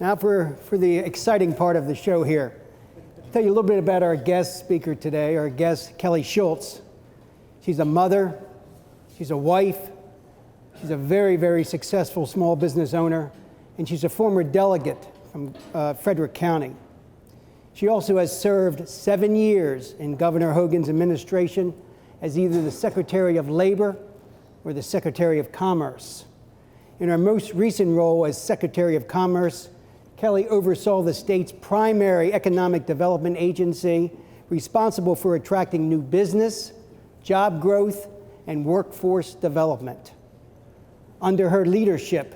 Now for the exciting part of the show here. I'll tell you a little bit about our guest speaker today, our guest, Kelly Schultz. She's a mother, she's a wife, she's a very, very successful small business owner, and she's a former delegate from Frederick County. She also has served 7 years in Governor Hogan's administration as either the Secretary of Labor or the Secretary of Commerce. In her most recent role as Secretary of Commerce, Kelly oversaw the state's primary economic development agency responsible for attracting new business, job growth, and workforce development. Under her leadership,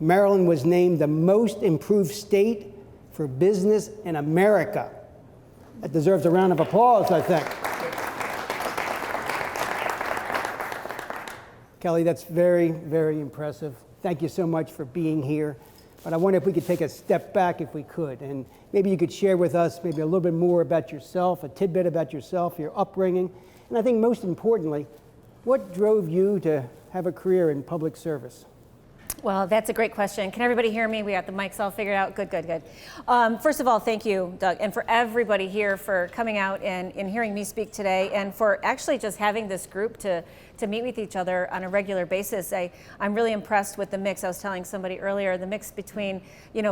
Maryland was named the most improved state for business in America. That deserves a round of applause, I think. Kelly, that's very, very impressive. Thank you so much for being here. But I wonder if we could take a step back if we could, and maybe you could share with us maybe a little bit more about yourself, a tidbit about yourself, your upbringing, and I think most importantly, what drove you to have a career in public service? Well, that's a great question. Can everybody hear me? We got the mics all figured out. Good, good, good. First of all, thank you, Doug, and for everybody here for coming out and hearing me speak today, and for actually just having this group to meet with each other on a regular basis. I'm really impressed with the mix. I was telling somebody earlier, the mix between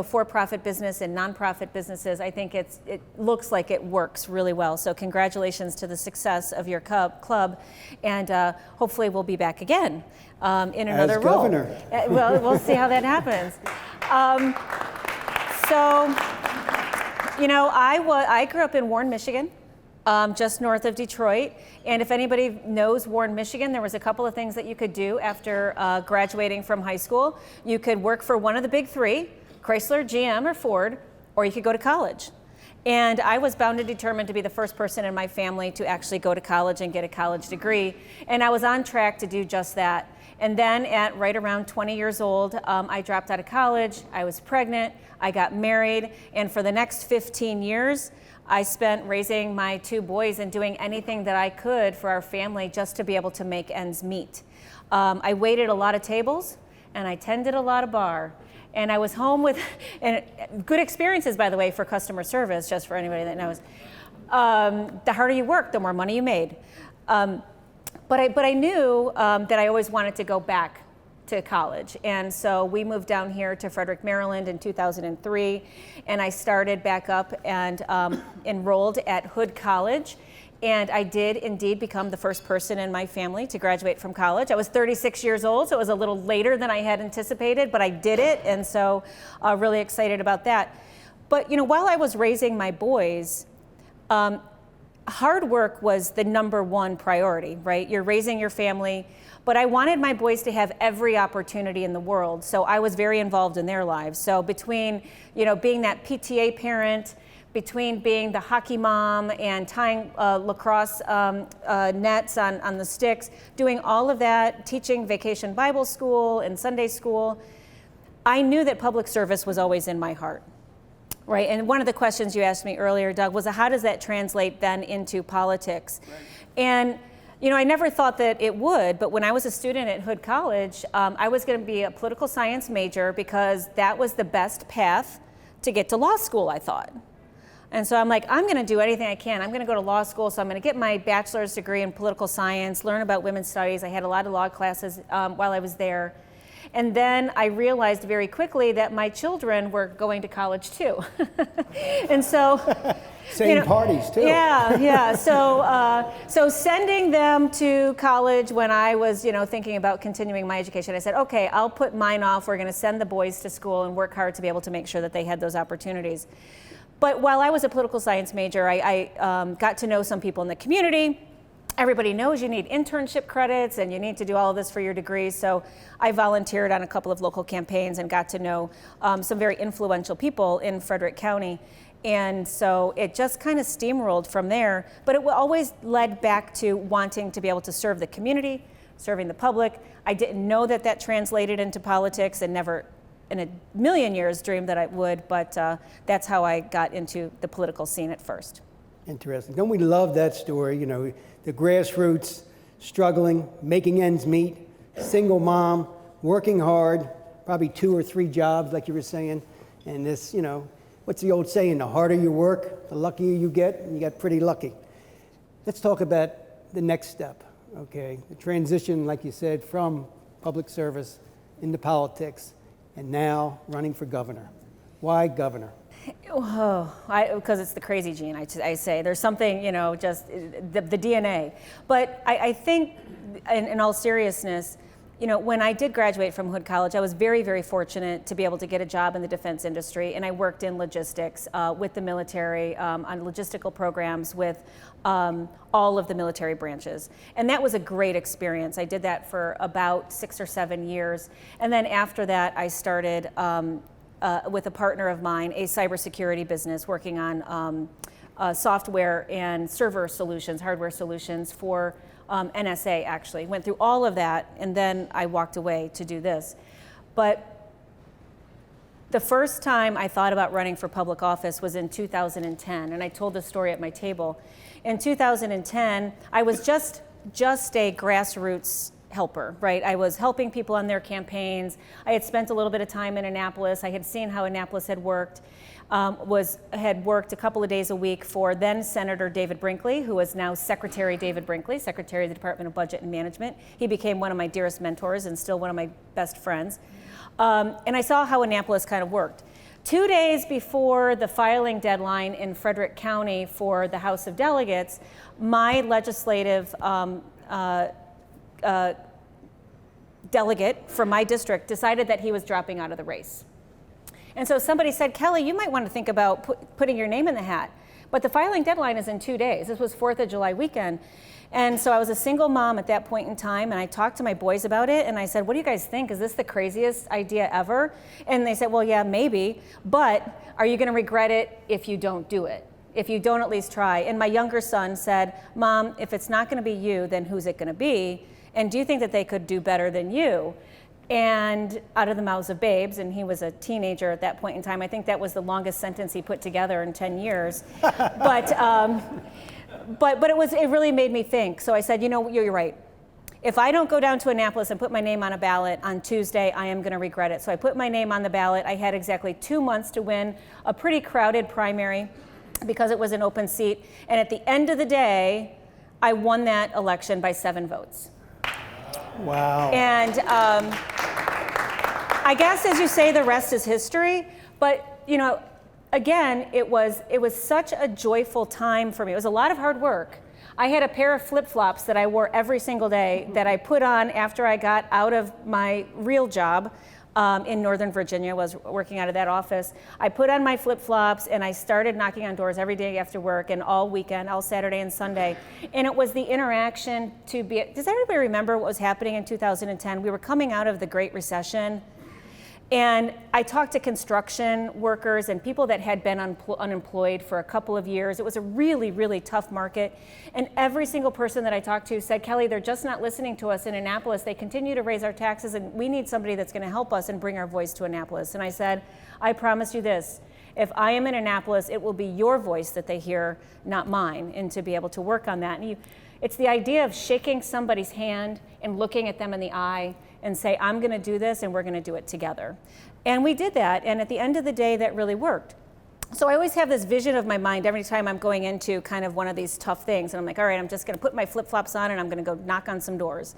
for-profit business and nonprofit businesses. I think it looks like it works really well. So congratulations to the success of your club, and hopefully we'll be back again in another role. As governor. Well, we'll see how that happens. I grew up in Warren, Michigan. Just north of Detroit. And if anybody knows Warren, Michigan, there was a couple of things that you could do after graduating from high school. You could work for one of the big three, Chrysler, GM, or Ford, or you could go to college. And I was bound and determined to be the first person in my family to actually go to college and get a college degree. And I was on track to do just that. And then at right around 20 years old, I dropped out of college, I was pregnant, I got married, and for the next 15 years, I spent raising my 2 boys and doing anything that I could for our family just to be able to make ends meet. I waited a lot of tables and I tended a lot of bar. And I was home with, and good experiences, by the way, for customer service, just for anybody that knows. The harder you worked, the more money you made. But I knew that I always wanted to go back to college. And so we moved down here to Frederick, Maryland in 2003. And I started back up and enrolled at Hood College. And I did indeed become the first person in my family to graduate from college. I was 36 years old, so it was a little later than I had anticipated, but I did it. And so really excited about that. But while I was raising my boys, hard work was the #1 priority, right? You're raising your family. But I wanted my boys to have every opportunity in the world, so I was very involved in their lives. So between, being that PTA parent, between being the hockey mom and tying lacrosse nets on the sticks, doing all of that, teaching Vacation Bible School and Sunday school, I knew that public service was always in my heart, right? And one of the questions you asked me earlier, Doug, was how does that translate then into politics? Right. And I never thought that it would, but when I was a student at Hood College, I was going to be a political science major because that was the best path to get to law school, I thought. And so I'm like, I'm going to do anything I can. I'm going to go to law school, so I'm going to get my bachelor's degree in political science, learn about women's studies. I had a lot of law classes while I was there. And then I realized very quickly that my children were going to college too. And so... Same parties too. Yeah. So sending them to college when I was, thinking about continuing my education, I said, okay, I'll put mine off. We're going to send the boys to school and work hard to be able to make sure that they had those opportunities. But while I was a political science major, I got to know some people in the community. Everybody knows you need internship credits and you need to do all of this for your degree. So I volunteered on a couple of local campaigns and got to know some very influential people in Frederick County. And so it just kind of steamrolled from there, but it always led back to wanting to be able to serve the community, serving the public. I didn't know that translated into politics and never in a million years dreamed that I would, but that's how I got into the political scene at first. Interesting. Don't we love that story? The grassroots, struggling, making ends meet, single mom, working hard, probably 2 or 3 jobs, like you were saying, And this, you know, what's the old saying? The harder you work, the luckier you get, and you got pretty lucky. Let's talk about the next step, okay? The transition, like you said, from public service into politics, and now running for governor. Why governor? Oh, because it's the crazy gene, I say. There's something, you know, just the DNA. But I think, in all seriousness, you know, when I did graduate from Hood College, I was very, very fortunate to be able to get a job in the defense industry, and I worked in logistics with the military on logistical programs with all of the military branches. And that was a great experience. I did that for about 6 or 7 years. And then after that, I started with a partner of mine, a cybersecurity business working on software and server solutions, hardware solutions for NSA actually. Went through all of that, and then I walked away to do this. But the first time I thought about running for public office was in 2010, and I told this story at my table. In 2010, I was just a grassroots helper, right? I was helping people on their campaigns. I had spent a little bit of time in Annapolis. I had seen how Annapolis had worked. Had worked a couple of days a week for then Senator David Brinkley, who is now Secretary David Brinkley, Secretary of the Department of Budget and Management. He became one of my dearest mentors and still one of my best friends. And I saw how Annapolis kind of worked. 2 days before the filing deadline in Frederick County for the House of Delegates, my legislative delegate from my district decided that he was dropping out of the race. And so somebody said, Kelly, you might want to think about putting your name in the hat. But the filing deadline is in 2 days. This was 4th of July weekend. And so I was a single mom at that point in time, and I talked to my boys about it, and I said, what do you guys think? Is this the craziest idea ever? And they said, well, yeah, maybe, but are you going to regret it if you don't do it? If you don't at least try? And my younger son said, Mom, if it's not going to be you, then who's it going to be? And do you think that they could do better than you? And out of the mouths of babes, and he was a teenager at that point in time. I think that was the longest sentence he put together in 10 years. But it really made me think. So I said, you know, you're right. If I don't go down to Annapolis and put my name on a ballot on Tuesday, I am going to regret it. So I put my name on the ballot. I had exactly 2 months to win a pretty crowded primary because it was an open seat. And at the end of the day, I won that election by 7 votes. Wow. And I guess, as you say, the rest is history. But, you know, again, it was such a joyful time for me. It was a lot of hard work. I had a pair of flip-flops that I wore every single day that I put on after I got out of my real job in Northern Virginia, was working out of that office. I put on my flip-flops and I started knocking on doors every day after work and all weekend, all Saturday and Sunday. And it was the interaction to be, does everybody remember what was happening in 2010? We were coming out of the Great Recession. And I talked to construction workers and people that had been unemployed for a couple of years. It was a really, really tough market. And every single person that I talked to said, Kelly, they're just not listening to us in Annapolis. They continue to raise our taxes, and we need somebody that's going to help us and bring our voice to Annapolis. And I said, I promise you this. If I am in Annapolis, it will be your voice that they hear, not mine, and to be able to work on that. And it's the idea of shaking somebody's hand and looking at them in the eye and say, I'm going to do this and we're going to do it together. And we did that, and at the end of the day, that really worked. So I always have this vision of my mind every time I'm going into kind of one of these tough things, and I'm like, all right, I'm just going to put my flip-flops on and I'm going to go knock on some doors.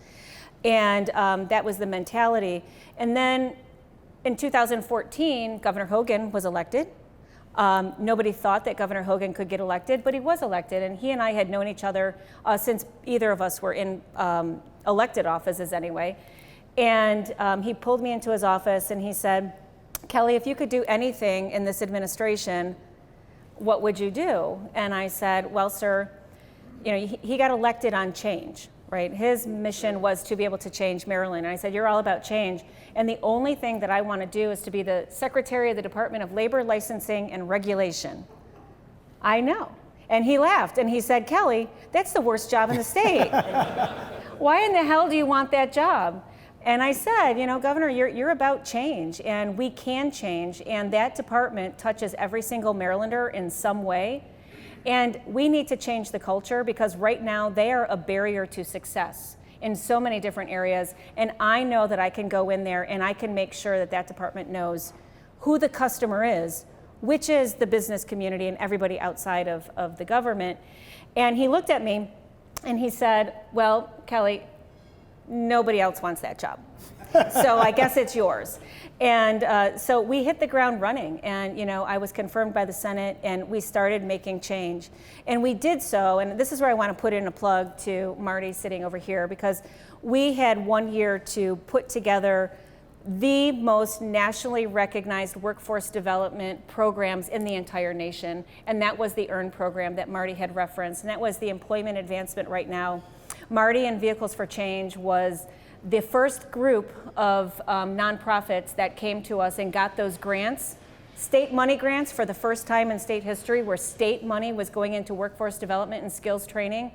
And that was the mentality. And then in 2014, Governor Hogan was elected. Nobody thought that Governor Hogan could get elected, but he was elected, and he and I had known each other since either of us were in elected offices anyway. And he pulled me into his office and he said, Kelly, if you could do anything in this administration, what would you do? And I said, well, sir, you know, he got elected on change, right? His mission was to be able to change Maryland. And I said, you're all about change. And the only thing that I want to do is to be the Secretary of the Department of Labor, Licensing, and Regulation. I know. And he laughed and he said, Kelly, that's the worst job in the state. Why in the hell do you want that job? And I said, you know, Governor, you're about change, and we can change, and that department touches every single Marylander in some way. And we need to change the culture, because right now they are a barrier to success in so many different areas. And I know that I can go in there and I can make sure that that department knows who the customer is, which is the business community and everybody outside of the government. And he looked at me and he said, well, Kelly, nobody else wants that job. So I guess it's yours. And so we hit the ground running, and I was confirmed by the Senate, and we started making change. And we did so, and this is where I want to put in a plug to Marty sitting over here, because we had 1 year to put together the most nationally recognized workforce development programs in the entire nation, and that was the EARN program that Marty had referenced, and that was the Employment Advancement Right Now. Marty and Vehicles for Change was the first group of nonprofits that came to us and got those grants, state money grants for the first time in state history, where state money was going into workforce development and skills training.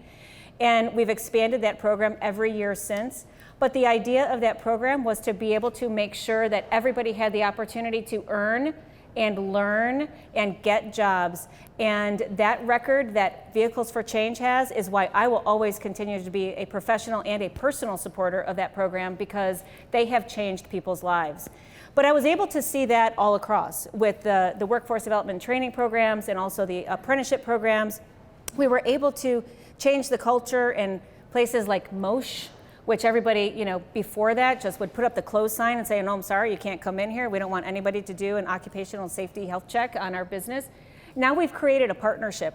And we've expanded that program every year since. But the idea of that program was to be able to make sure that everybody had the opportunity to earn and learn and get jobs. And that record that Vehicles for Change has is why I will always continue to be a professional and a personal supporter of that program, because they have changed people's lives. But I was able to see that all across with the workforce development training programs and also the apprenticeship programs. We were able to change the culture in places like Mosh, which everybody, before that just would put up the close sign and say, no, I'm sorry, you can't come in here. We don't want anybody to do an occupational safety health check on our business. Now we've created a partnership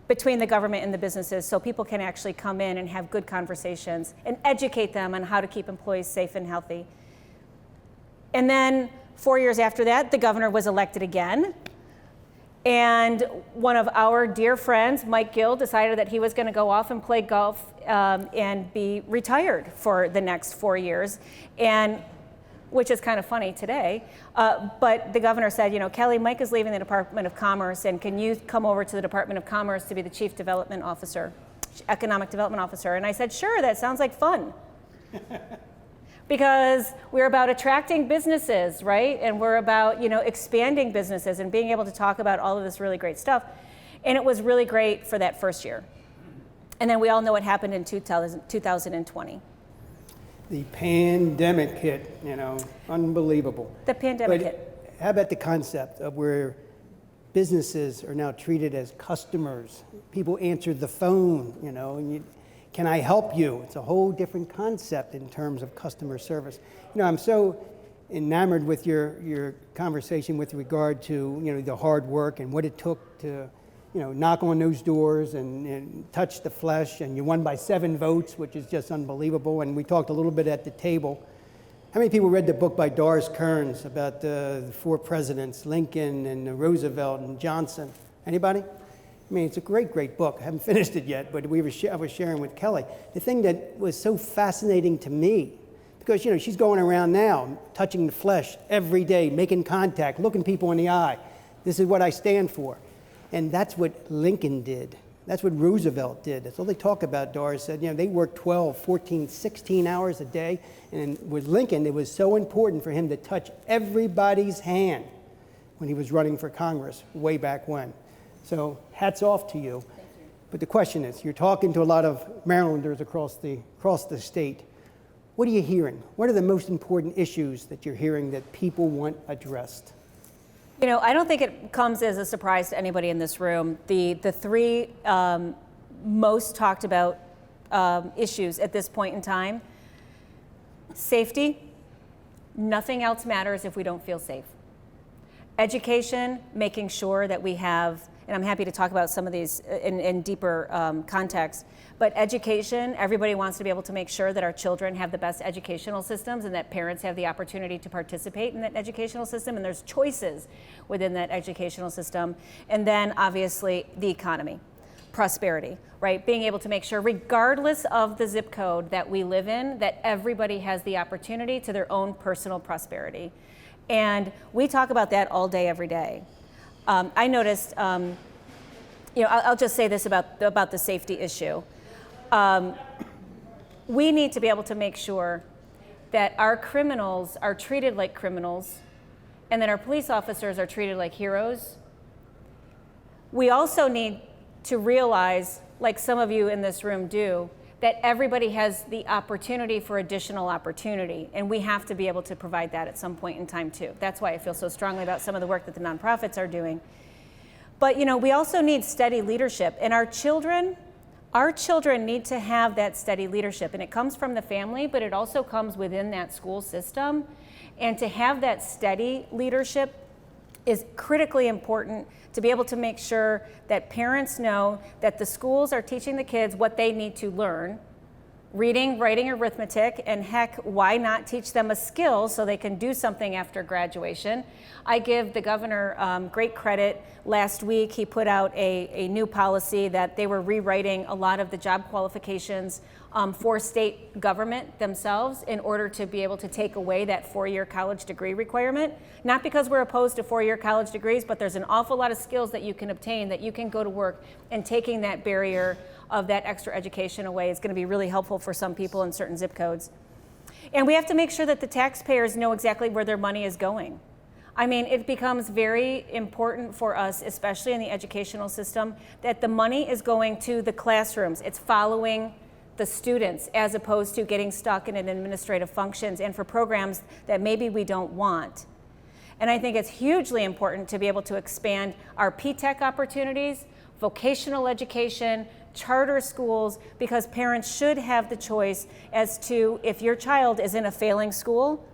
between the government and the businesses so people can actually come in and have good conversations and educate them on how to keep employees safe and healthy. And then 4 years after that, the governor was elected again. And one of our dear friends, Mike Gill, decided that he was going to go off and play golf and be retired for the next 4 years, and which is kind of funny today. But the governor said, Kelly, Mike is leaving the Department of Commerce, and can you come over to the Department of Commerce to be the Chief Development Officer, Economic Development Officer? And I said, sure, that sounds like fun. Because we're about attracting businesses, right? And we're about, expanding businesses and being able to talk about all of this really great stuff. And it was really great for that first year. And then we all know what happened in 2020. The pandemic hit, unbelievable. The pandemic but hit. How about the concept of where businesses are now treated as customers? People answer the phone, and can I help you? It's a whole different concept in terms of customer service. I'm so enamored with your conversation with regard to, the hard work and what it took to, knock on those doors and touch the flesh, and you won by 7 votes, which is just unbelievable. And we talked a little bit at the table. How many people read the book by Doris Kearns about the 4 presidents, Lincoln and Roosevelt and Johnson? Anybody? I mean, it's a great, great book. I haven't finished it yet, but I was sharing with Kelly. The thing that was so fascinating to me, because, she's going around now, touching the flesh every day, making contact, looking people in the eye. This is what I stand for. And that's what Lincoln did. That's what Roosevelt did. That's all they talk about, Doris said. They worked 12, 14, 16 hours a day. And with Lincoln, it was so important for him to touch everybody's hand when he was running for Congress way back when. So hats off to you. Thank you. But the question is, you're talking to a lot of Marylanders across the state. What are you hearing? What are the most important issues that you're hearing that people want addressed? I don't think it comes as a surprise to anybody in this room. The 3 most talked about issues at this point in time: safety. Nothing else matters if we don't feel safe. Education, making sure that we have, and I'm happy to talk about some of these in deeper context, but education, everybody wants to be able to make sure that our children have the best educational systems and that parents have the opportunity to participate in that educational system, and there's choices within that educational system. And then obviously the economy, prosperity, right? Being able to make sure, regardless of the zip code that we live in, that everybody has the opportunity to their own personal prosperity. And we talk about that all day, every day. I noticed, I'll just say this about the safety issue. We need to be able to make sure that our criminals are treated like criminals and that our police officers are treated like heroes. We also need to realize, like some of you in this room do, that everybody has the opportunity for additional opportunity, and we have to be able to provide that at some point in time too. That's why I feel so strongly about some of the work that the nonprofits are doing. But we also need steady leadership, and our children need to have that steady leadership, and it comes from the family, but it also comes within that school system. And to have that steady leadership is critically important to be able to make sure that parents know that the schools are teaching the kids what they need to learn, reading, writing, arithmetic, and heck, why not teach them a skill so they can do something after graduation? I give the governor great credit. Last week, he put out a new policy that they were rewriting a lot of the job qualifications for state government themselves in order to be able to take away that 4-year college degree requirement. Not because we're opposed to 4-year college degrees, but there's an awful lot of skills that you can obtain that you can go to work, and taking that barrier of that extra education away is going to be really helpful for some people in certain zip codes. And we have to make sure that the taxpayers know exactly where their money is going. I mean, it becomes very important for us, especially in the educational system, that the money is going to the classrooms. It's following the students as opposed to getting stuck in administrative functions and for programs that maybe we don't want. And I think it's hugely important to be able to expand our P-TECH opportunities, vocational education, charter schools, because parents should have the choice as to if your child is in a failing school,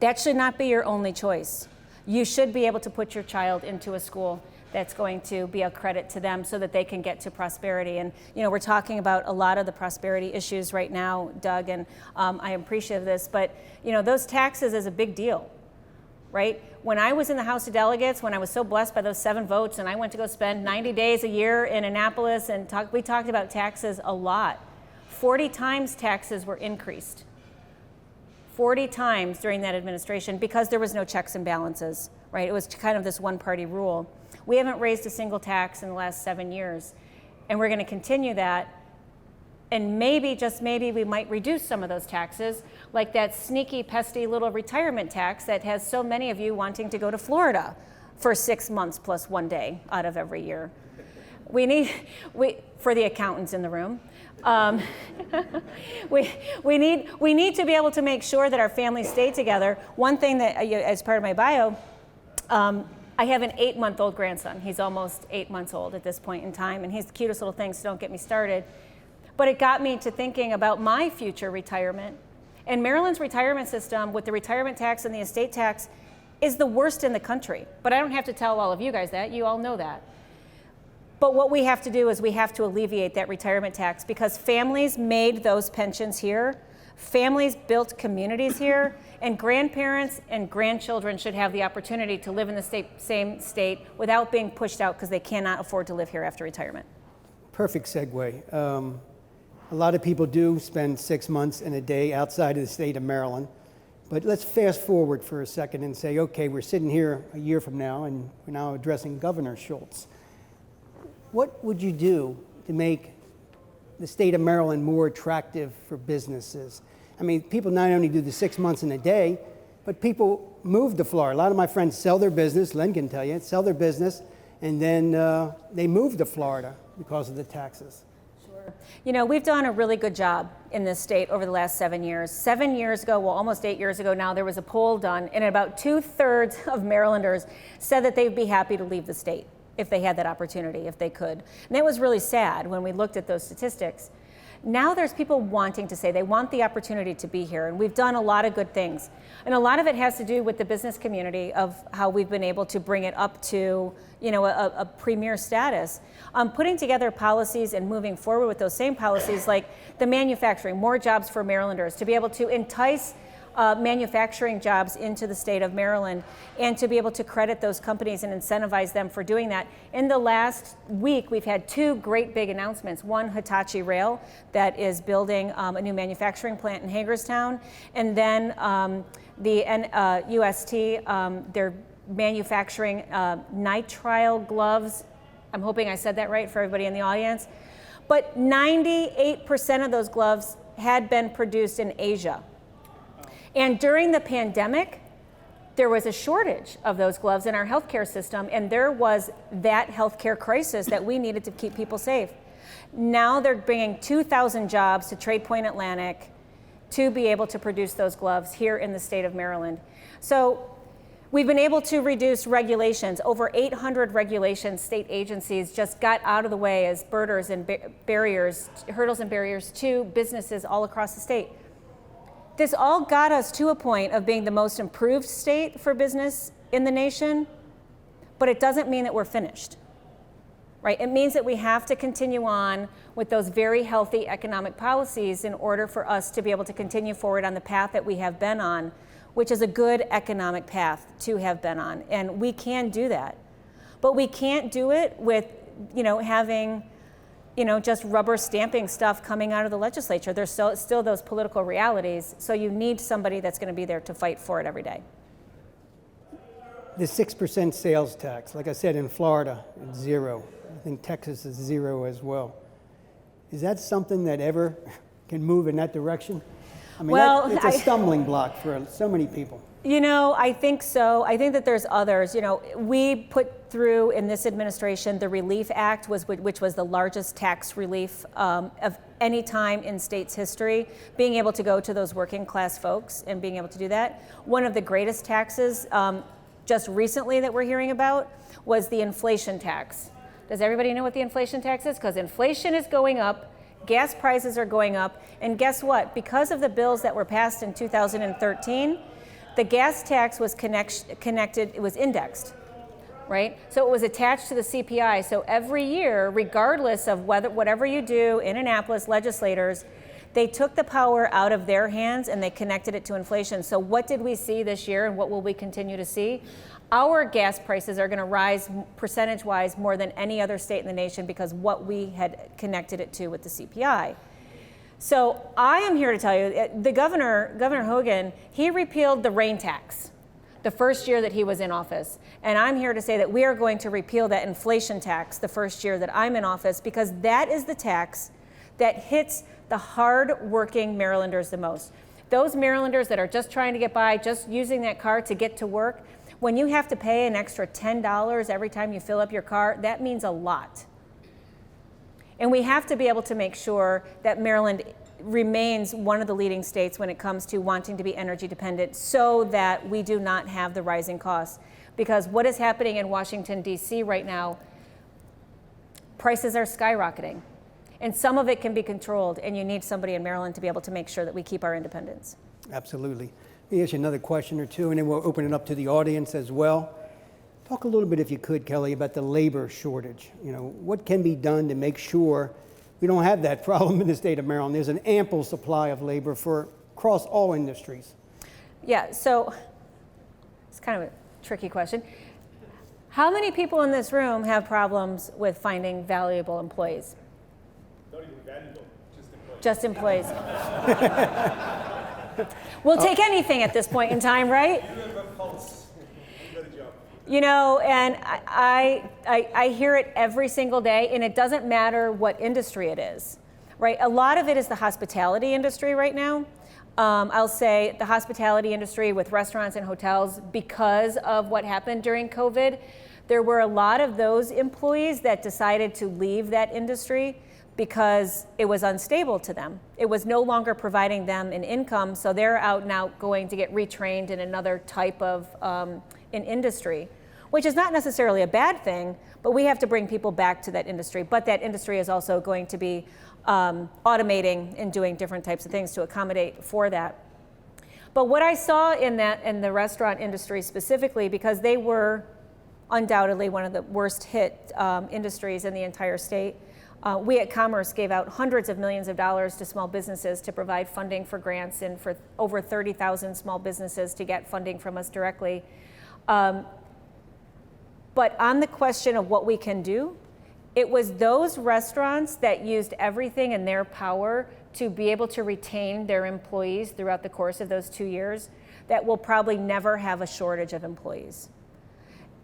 that should not be your only choice. You should be able to put your child into a school that's going to be a credit to them so that they can get to prosperity. And we're talking about a lot of the prosperity issues right now, Doug, and I appreciate this, but those taxes is a big deal, right? When I was in the House of Delegates, when I was so blessed by those 7 votes, and I went to go spend 90 days a year in Annapolis, and we talked about taxes a lot. 40 times taxes were increased. 40 times during that administration, because there was no checks and balances, right? It was kind of this one-party rule. We haven't raised a single tax in the last 7 years, and we're going to continue that. And maybe, just maybe, we might reduce some of those taxes, like that sneaky, pesky little retirement tax that has so many of you wanting to go to Florida for 6 months plus 1 day out of every year. For the accountants in the room, we need to be able to make sure that our families stay together. One thing that, as part of my bio, I have an 8-month-old grandson. He's almost 8 months old at this point in time, and he's the cutest little thing, so don't get me started. But it got me to thinking about my future retirement. And Maryland's retirement system, with the retirement tax and the estate tax, is the worst in the country. But I don't have to tell all of you guys that. You all know that. But what we have to do is we have to alleviate that retirement tax, because families made those pensions here. Families built communities here, and grandparents and grandchildren should have the opportunity to live in the same state without being pushed out because they cannot afford to live here after retirement. Perfect segue. A lot of people do spend 6 months and a day outside of the state of Maryland. But let's fast forward for a second and say, okay, we're sitting here a year from now, and we're now addressing Governor Schultz. What would you do to make the state of Maryland more attractive for businesses? I mean, people not only do the 6 months and a day, but people move to Florida. A lot of my friends sell their business, Len can tell you, sell their business, and then they move to Florida because of the taxes. We've done a really good job in this state over the last 7 years. 7 years ago, well, almost 8 years ago now, there was a poll done, and about 2/3 of Marylanders said that they'd be happy to leave the state if they had that opportunity, if they could. And that was really sad when we looked at those statistics. Now there's people wanting to say they want the opportunity to be here, and we've done a lot of good things. And a lot of it has to do with the business community of how we've been able to bring it up to a premier status. Putting together policies and moving forward with those same policies, like the manufacturing, more jobs for Marylanders, to be able to entice manufacturing jobs into the state of Maryland, and to be able to credit those companies and incentivize them for doing that. In the last week, we've had 2 great big announcements. One, Hitachi Rail, that is building a new manufacturing plant in Hagerstown, and then the UST, they're manufacturing nitrile gloves. I'm hoping I said that right for everybody in the audience. But 98% of those gloves had been produced in Asia. And during the pandemic, there was a shortage of those gloves in our healthcare system, and there was that healthcare crisis that we needed to keep people safe. Now they're bringing 2,000 jobs to Trade Point Atlantic to be able to produce those gloves here in the state of Maryland. So we've been able to reduce regulations. Over 800 regulations, state agencies just got out of the way as hurdles and barriers to businesses all across the state. This all got us to a point of being the most improved state for business in the nation, but it doesn't mean that we're finished, right? It means that we have to continue on with those very healthy economic policies in order for us to be able to continue forward on the path that we have been on, which is a good economic path to have been on. And we can do that. But we can't do it with, having, just rubber stamping stuff coming out of the legislature. There's still those political realities. So you need somebody that's going to be there to fight for it every day. The 6% sales tax, like I said, in Florida, it's 0. I think Texas is 0 as well. Is that something that ever can move in that direction? I mean, it's a stumbling block for so many people. I think so. I think that there's others. We put through in this administration the Relief Act, which was the largest tax relief of any time in state's history, being able to go to those working class folks and being able to do that. One of the greatest taxes just recently that we're hearing about was the inflation tax. Does everybody know what the inflation tax is? Because inflation is going up, gas prices are going up, and guess what? Because of the bills that were passed in 2013, the gas tax was connected, it was indexed, right? So it was attached to the CPI. So every year, regardless of whatever you do in Annapolis, legislators, they took the power out of their hands and they connected it to inflation. So what did we see this year and what will we continue to see? Our gas prices are going to rise percentage-wise more than any other state in the nation because what we had connected it to with the CPI. So I am here to tell you, the Governor Hogan, he repealed the rain tax the first year that he was in office. And I'm here to say that we are going to repeal that inflation tax the first year that I'm in office because that is the tax that hits the hard-working Marylanders the most. Those Marylanders that are just trying to get by, just using that car to get to work, when you have to pay an extra $10 every time you fill up your car, that means a lot. And we have to be able to make sure that Maryland remains one of the leading states when it comes to wanting to be energy dependent so that we do not have the rising costs. Because what is happening in Washington, D.C. right now, prices are skyrocketing. And some of it can be controlled, and you need somebody in Maryland to be able to make sure that we keep our independence. Absolutely. Let me ask you another question or two, and then we'll open it up to the audience as well. Talk a little bit, if you could, Kelly, about the labor shortage. What can be done to make sure we don't have that problem in the state of Maryland? There's an ample supply of labor across all industries. Yeah, so it's kind of a tricky question. How many people in this room have problems with finding valuable employees? Not even valuable, just employees. Just employees. We'll take anything at this point in time, right? And I hear it every single day, and it doesn't matter what industry it is, right? A lot of it is the hospitality industry right now. I'll say the hospitality industry with restaurants and hotels, because of what happened during COVID, there were a lot of those employees that decided to leave that industry because it was unstable to them. It was no longer providing them an income, so they're out now going to get retrained in another type of an industry, which is not necessarily a bad thing, but we have to bring people back to that industry. But that industry is also going to be automating and doing different types of things to accommodate for that. But what I saw in the restaurant industry specifically, because they were undoubtedly one of the worst hit industries in the entire state, we at Commerce gave out hundreds of millions of dollars to small businesses to provide funding for grants and for over 30,000 small businesses to get funding from us directly. But on the question of what we can do, it was those restaurants that used everything in their power to be able to retain their employees throughout the course of those 2 years that will probably never have a shortage of employees.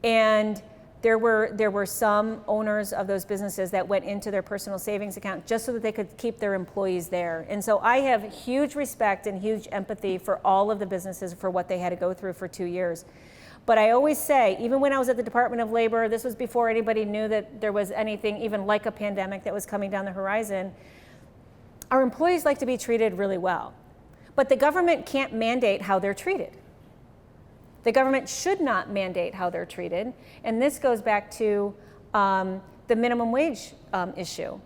And there were some owners of those businesses that went into their personal savings account just so that they could keep their employees there. And so I have huge respect and huge empathy for all of the businesses for what they had to go through for 2 years. But I always say, even when I was at the Department of Labor, this was before anybody knew that there was anything even like a pandemic that was coming down the horizon, our employees like to be treated really well. But the government can't mandate how they're treated. The government should not mandate how they're treated. And this goes back to the minimum wage issue.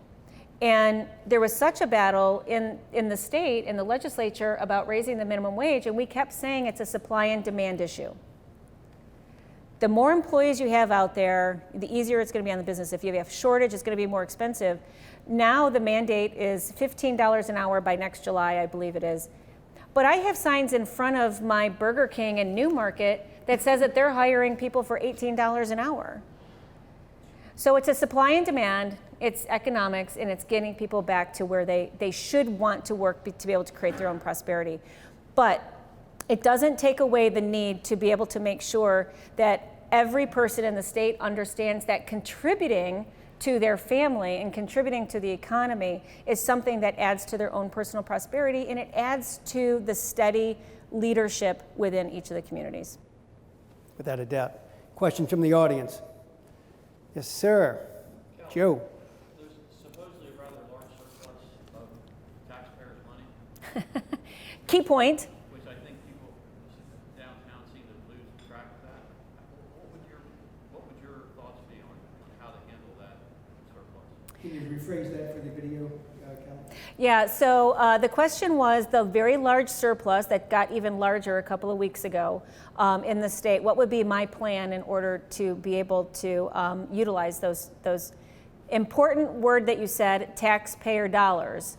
And there was such a battle in the state, in the legislature, about raising the minimum wage, and we kept saying it's a supply and demand issue. The more employees you have out there, the easier it's going to be on the business. If you have a shortage, it's going to be more expensive. Now the mandate is $15 an hour by next July, I believe it is. But I have signs in front of my Burger King in Newmarket that says that they're hiring people for $18 an hour. So it's a supply and demand, it's economics, and it's getting people back to where they should want to work to be able to create their own prosperity. But it doesn't take away the need to be able to make sure that every person in the state understands that contributing to their family and contributing to the economy is something that adds to their own personal prosperity, and it adds to the steady leadership within each of the communities. Without a doubt. Questions from the audience? Yes, sir. Joe. There's supposedly a rather large surplus of taxpayers' money. Key point. Which I think people downtown seem to lose track of that. What would your thoughts be on how to handle that surplus? Can you rephrase that for the video, Kelly? Yeah, so the question was the very large surplus that got even larger a couple of weeks ago in the state. What would be my plan in order to be able to utilize those important word that you said, taxpayer dollars?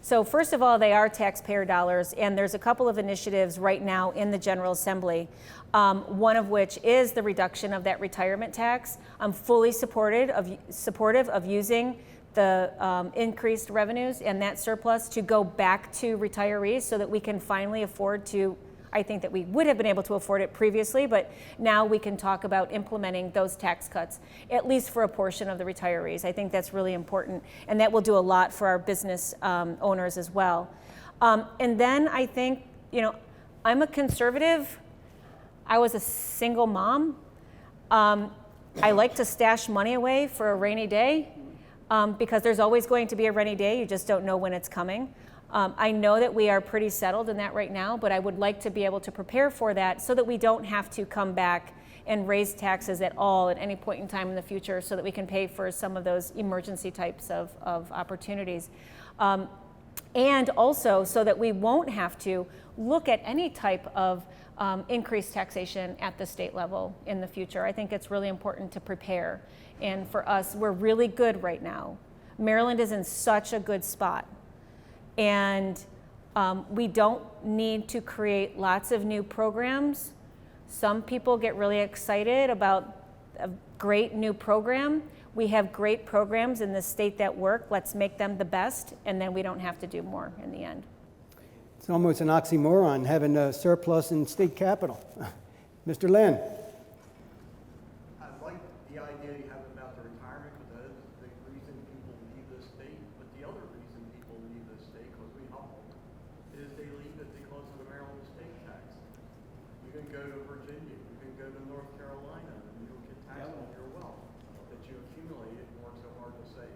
So first of all, they are taxpayer dollars, and there's a couple of initiatives right now in the General Assembly, one of which is the reduction of that retirement tax. I'm fully supportive of using the increased revenues and that surplus to go back to retirees so that we can finally afford to, I think that we would have been able to afford it previously, but now we can talk about implementing those tax cuts, at least for a portion of the retirees. I think that's really important, and that will do a lot for our business owners as well. And then I think, I'm a conservative. I was a single mom. I like to stash money away for a rainy day. Because there's always going to be a rainy day, you just don't know when it's coming. I know that we are pretty settled in that right now, but I would like to be able to prepare for that so that we don't have to come back and raise taxes at all at any point in time in the future, so that we can pay for some of those emergency types of opportunities. And also so that we won't have to look at any type of increased taxation at the state level in the future. I think it's really important to prepare. And for us, we're really good right now. Maryland is in such a good spot. And we don't need to create lots of new programs. Some people get really excited about a great new program. We have great programs in the state that work. Let's make them the best, and then we don't have to do more in the end. It's almost an oxymoron having a surplus in state capital. Mr. Lynn. I like the idea you have about the retirement, because that is the reason people leave the state. But the other reason people leave the state, because we humble, is they leave it because of the Maryland state tax. You can go to Virginia, you can go to North Carolina, and you don't get taxed on your wealth that you accumulated and worked so hard to save.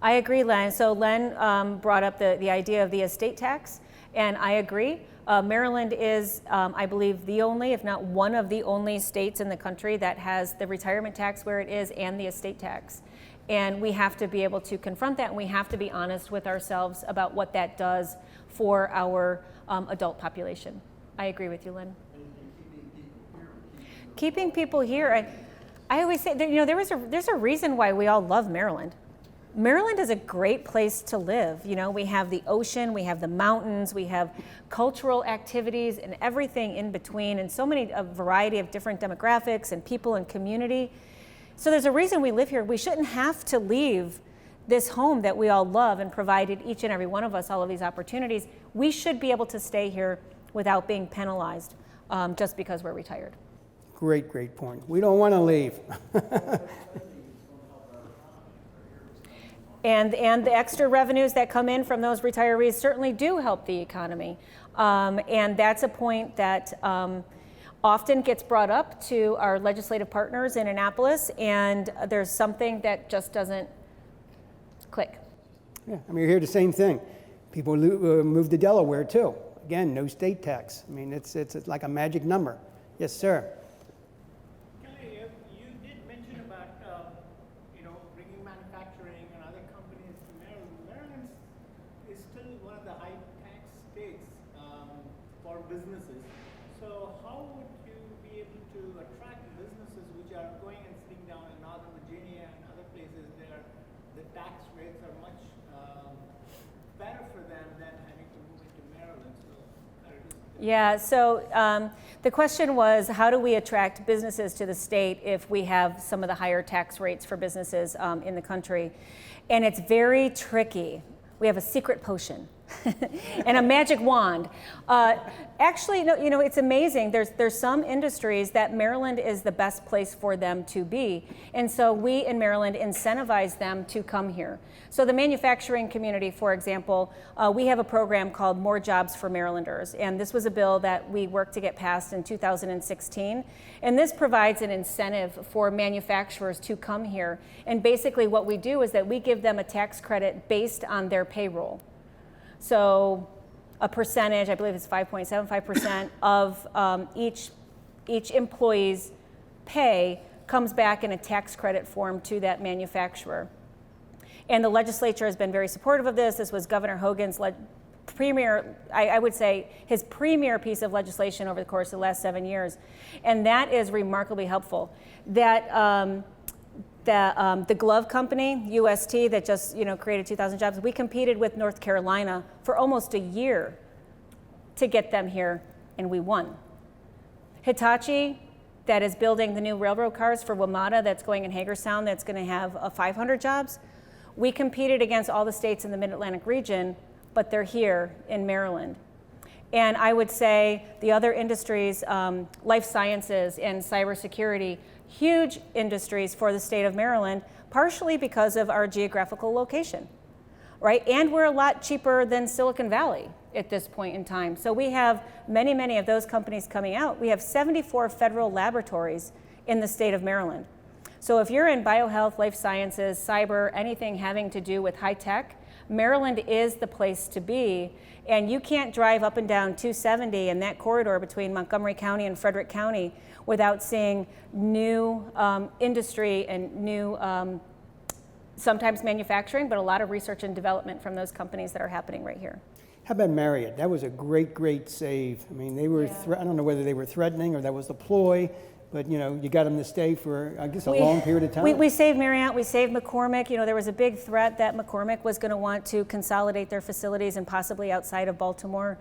I agree, Len. So Len brought up the idea of the estate tax, and I agree. Maryland is, I believe, the only, if not one of the only states in the country that has the retirement tax where it is and the estate tax. And we have to be able to confront that, and we have to be honest with ourselves about what that does for our adult population. I agree with you, Lynn. Keeping people here. I always say, there's a reason why we all love Maryland. Maryland is a great place to live. We have the ocean, we have the mountains, we have cultural activities and everything in between, and a variety of different demographics and people and community. So there's a reason we live here. We shouldn't have to leave this home that we all love and provided each and every one of us all of these opportunities. We should be able to stay here without being penalized just because we're retired. Great point. We don't want to leave. And the extra revenues that come in from those retirees certainly do help the economy. And that's a point that often gets brought up to our legislative partners in Annapolis, and there's something that just doesn't click. Yeah, I mean, you hear the same thing. People move to Delaware too. Again, no state tax. I mean, it's like a magic number. Yes, sir. Kelly, you did mention about bringing manufacturing and other companies to Maryland. Maryland is still one of the high tax states for businesses. So how would you be able to attract businesses which are going and sitting down in Northern Virginia and other places there? The tax rates are much better for them than having to move into Maryland. So Yeah, so the question was, how do we attract businesses to the state if we have some of the higher tax rates for businesses in the country? And it's very tricky. We have a secret potion and a magic wand. Actually, no, it's amazing. There's some industries that Maryland is the best place for them to be. And so we in Maryland incentivize them to come here. So the manufacturing community, for example, we have a program called More Jobs for Marylanders. And this was a bill that we worked to get passed in 2016. And this provides an incentive for manufacturers to come here. And basically what we do is that we give them a tax credit based on their payroll. So a percentage, I believe it's 5.75% of each employee's pay comes back in a tax credit form to that manufacturer. And the legislature has been very supportive of this. This was Governor Hogan's premier, I would say, his premier piece of legislation over the course of the last 7 years. And that is remarkably helpful. That the glove company, UST, that just created 2,000 jobs, we competed with North Carolina for almost a year to get them here, and we won. Hitachi, that is building the new railroad cars for WMATA that's going in Hagerstown, that's going to have 500 jobs. We competed against all the states in the Mid-Atlantic region, but they're here in Maryland. And I would say the other industries, life sciences and cybersecurity, huge industries for the state of Maryland, partially because of our geographical location, right? And we're a lot cheaper than Silicon Valley at this point in time. So we have many, many of those companies coming out. We have 74 federal laboratories in the state of Maryland. So if you're in biohealth, life sciences, cyber, anything having to do with high tech, Maryland is the place to be. And you can't drive up and down 270 in that corridor between Montgomery County and Frederick County without seeing new industry and new, sometimes manufacturing, but a lot of research and development from those companies that are happening right here. How about Marriott? That was a great, great save. I mean, they were, I don't know whether they were threatening or that was the ploy, but you got them to stay for, I guess, a long period of time. We saved Marriott, we saved McCormick. There was a big threat that McCormick was going to want to consolidate their facilities and possibly outside of Baltimore.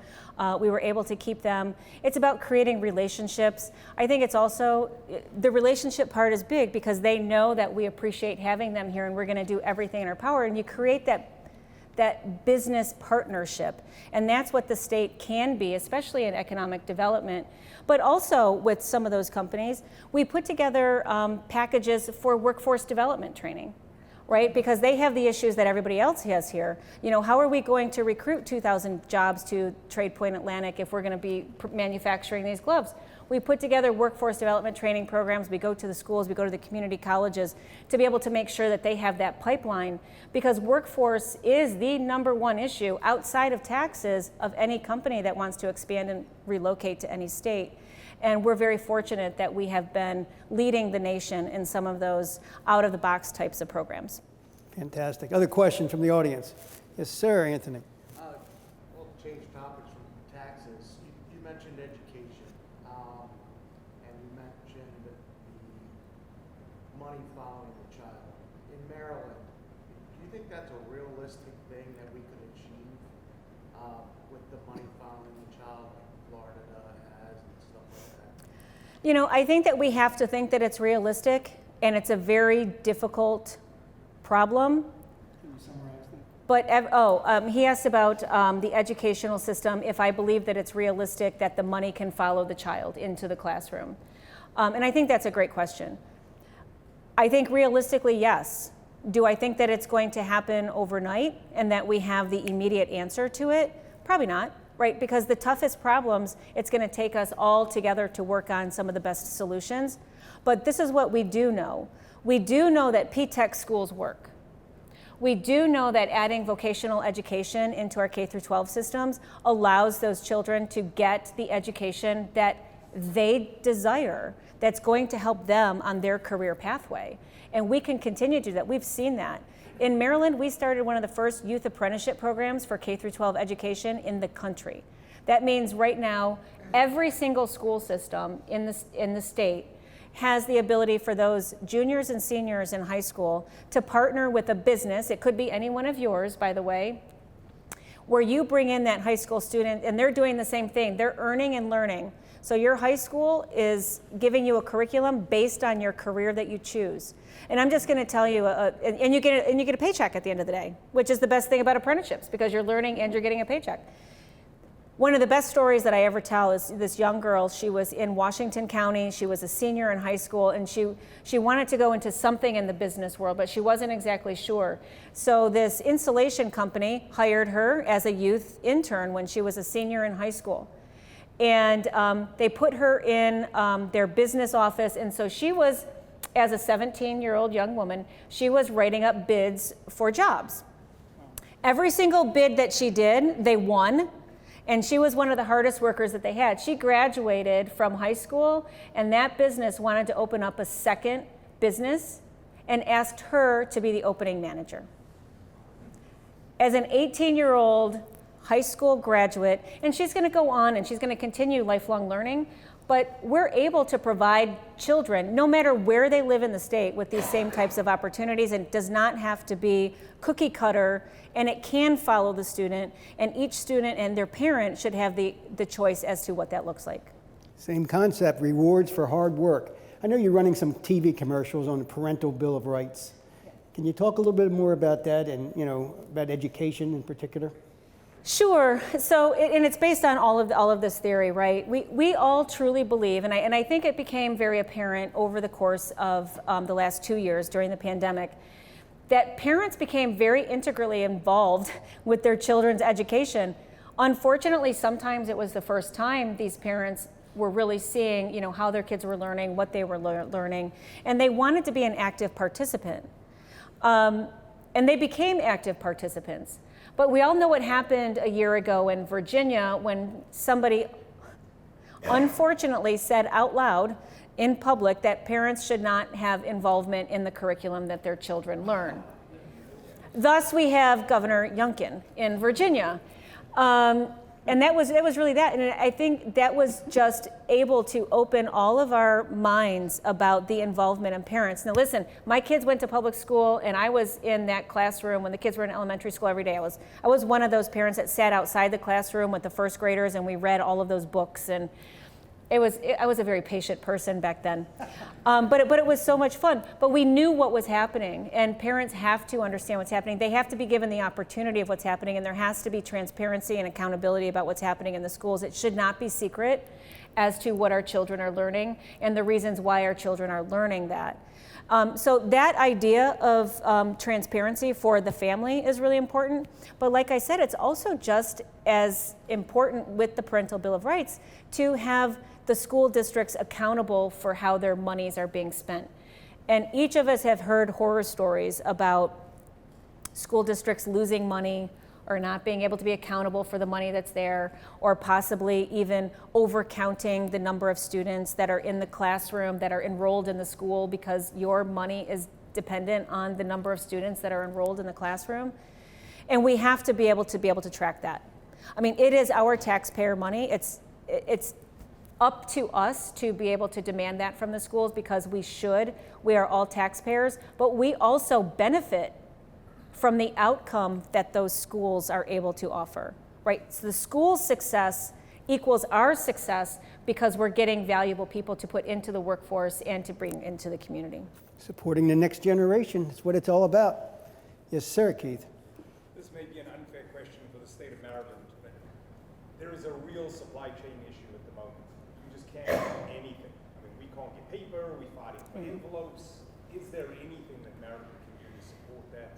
We were able to keep them. It's about creating relationships. I think it's also, the relationship part is big because they know that we appreciate having them here and we're going to do everything in our power, and you create that business partnership. And that's what the state can be, especially in economic development. But also with some of those companies, we put together packages for workforce development training, right? Because they have the issues that everybody else has here. How are we going to recruit 2,000 jobs to Trade Point Atlantic if we're going to be manufacturing these gloves? We put together workforce development training programs. We go to the schools, we go to the community colleges to be able to make sure that they have that pipeline, because workforce is the #1 issue outside of taxes of any company that wants to expand and relocate to any state. And we're very fortunate that we have been leading the nation in some of those out-of-the-box types of programs. Fantastic. Other questions from the audience? Yes, sir, Anthony. We'll change topics from taxes. You mentioned education, and you mentioned the money following the child. In Maryland, do you think that's a realistic thing that we could achieve with the money following the child like Florida has and stuff like that? I think that we have to think that it's realistic, and it's a very difficult problem. Can you summarize But that? he asked about the educational system, if I believe that it's realistic that the money can follow the child into the classroom. And I think that's a great question. I think realistically, yes. Do I think that it's going to happen overnight and that we have the immediate answer to it? Probably not. right? Because the toughest problems, it's going to take us all together to work on some of the best solutions. But this is what we do know. We do know that P-TECH schools work. We do know that adding vocational education into our K through 12 systems allows those children to get the education that they desire, that's going to help them on their career pathway. And we can continue to do that. We've seen that. In Maryland, we started one of the first youth apprenticeship programs for K through 12 education in the country. That means right now, every single school system in the state has the ability for those juniors and seniors in high school to partner with a business, it could be any one of yours, by the way, where you bring in that high school student and they're doing the same thing. They're earning and learning. So your high school is giving you a curriculum based on your career that you choose. And I'm just going to tell you, and you get a paycheck at the end of the day, which is the best thing about apprenticeships, because you're learning and you're getting a paycheck. One of the best stories that I ever tell is this young girl. She was in Washington County. She was a senior in high school, and she wanted to go into something in the business world, but she wasn't exactly sure. So this insulation company hired her as a youth intern when she was a senior in high school. And they put her in their business office, and so she was, as a 17-year-old young woman, she was writing up bids for jobs. Every single bid that she did, they won. And she was one of the hardest workers that they had. She graduated from high school, and that business wanted to open up a second business and asked her to be the opening manager. As an 18-year-old high school graduate, and she's going to go on and she's going to continue lifelong learning, but we're able to provide children, no matter where they live in the state, with these same types of opportunities, and it does not have to be cookie cutter, and it can follow the student, and each student and their parent should have the choice as to what that looks like. Same concept, rewards for hard work. I know you're running some TV commercials on the Parental Bill of Rights. Can you talk a little bit more about that and, about education in particular? Sure. So, and it's based on all of this theory, right? We all truly believe, and I think it became very apparent over the course of the last 2 years during the pandemic, that parents became very integrally involved with their children's education. Unfortunately, sometimes it was the first time these parents were really seeing, how their kids were learning, what they were learning, and they wanted to be an active participant. And they became active participants. But we all know what happened a year ago in Virginia when somebody unfortunately said out loud in public that parents should not have involvement in the curriculum that their children learn. Thus, we have Governor Youngkin in Virginia. And that was really that. And I think that was just able to open all of our minds about the involvement of parents. Now listen, my kids went to public school, and I was in that classroom when the kids were in elementary school every day. I was one of those parents that sat outside the classroom with the first graders, and we read all of those books. And I was a very patient person back then. But it was so much fun. But we knew what was happening, and parents have to understand what's happening. They have to be given the opportunity of what's happening, and there has to be transparency and accountability about what's happening in the schools. It should not be secret as to what our children are learning and the reasons why our children are learning that. So that idea of transparency for the family is really important. But like I said, it's also just as important with the Parental Bill of Rights to have the school districts accountable for how their monies are being spent. And each of us have heard horror stories about school districts losing money or not being able to be accountable for the money that's there, or possibly even overcounting the number of students that are in the classroom that are enrolled in the school because your money is dependent on the number of students that are enrolled in the classroom. And we have to be able to track that. I mean, it is our taxpayer money. It's up to us to be able to demand that from the schools, because we should. We are all taxpayers, but we also benefit from the outcome that those schools are able to offer, right? So the school's success equals our success because we're getting valuable people to put into the workforce and to bring into the community. Supporting the next generation, that's what it's all about. Yes, sir, Keith. This may be an unfair question for the state of Maryland, but there is a real supply chain issue at the moment. You just can't get anything. I mean, we can't get paper, we're fighting for envelopes. Is there anything that Maryland can do to support that?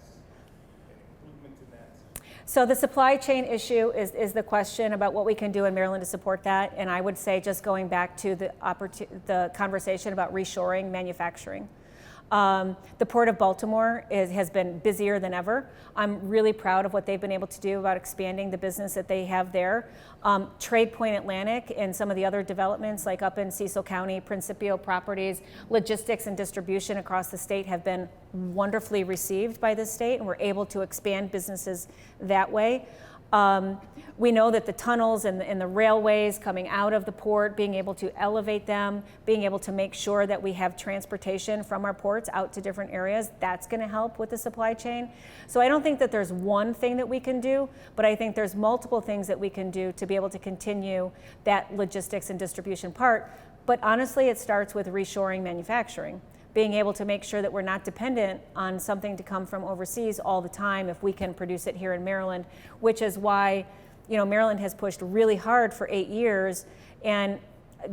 So the supply chain issue is the question about what we can do in Maryland to support that. And I would say, just going back to the conversation about reshoring manufacturing. The Port of Baltimore has been busier than ever. I'm really proud of what they've been able to do about expanding the business that they have there. Trade Point Atlantic and some of the other developments, like up in Cecil County, Principio properties, logistics and distribution across the state have been wonderfully received by the state, and we're able to expand businesses that way. We know that the tunnels and the railways coming out of the port, being able to elevate them, being able to make sure that we have transportation from our ports out to different areas, that's going to help with the supply chain. So I don't think that there's one thing that we can do, but I think there's multiple things that we can do to be able to continue that logistics and distribution part. But honestly, it starts with reshoring manufacturing. Being able to make sure that we're not dependent on something to come from overseas all the time if we can produce it here in Maryland, which is why, Maryland has pushed really hard for 8 years. And